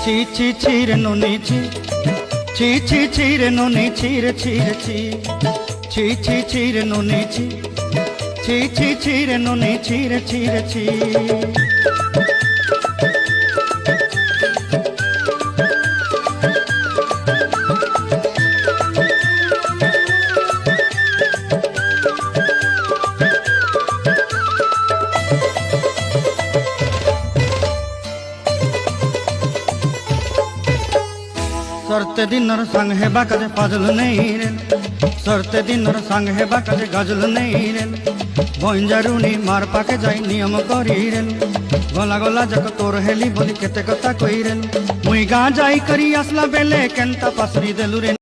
ছি ছি ছি রে নুনি ছি ছি ছি ছি রে নুনি ছি রে ছি রে ছি ছি ছি ছি রে নুনি ছি ছি ছি ছি রে নুনি ছি রে ছি রে ছি। सरते दिनर संग हेबा कदे पाजल नहीं रे सरते दिनर संग हेबा कदे गजल नहीं रे बंजारुनी मार पाके जाई नियम करी रे गला गला जक तोर हेली बोली केते कथा कई रे मुई गाँ जाई करी आसला बेले केंता पासरी देलु रे।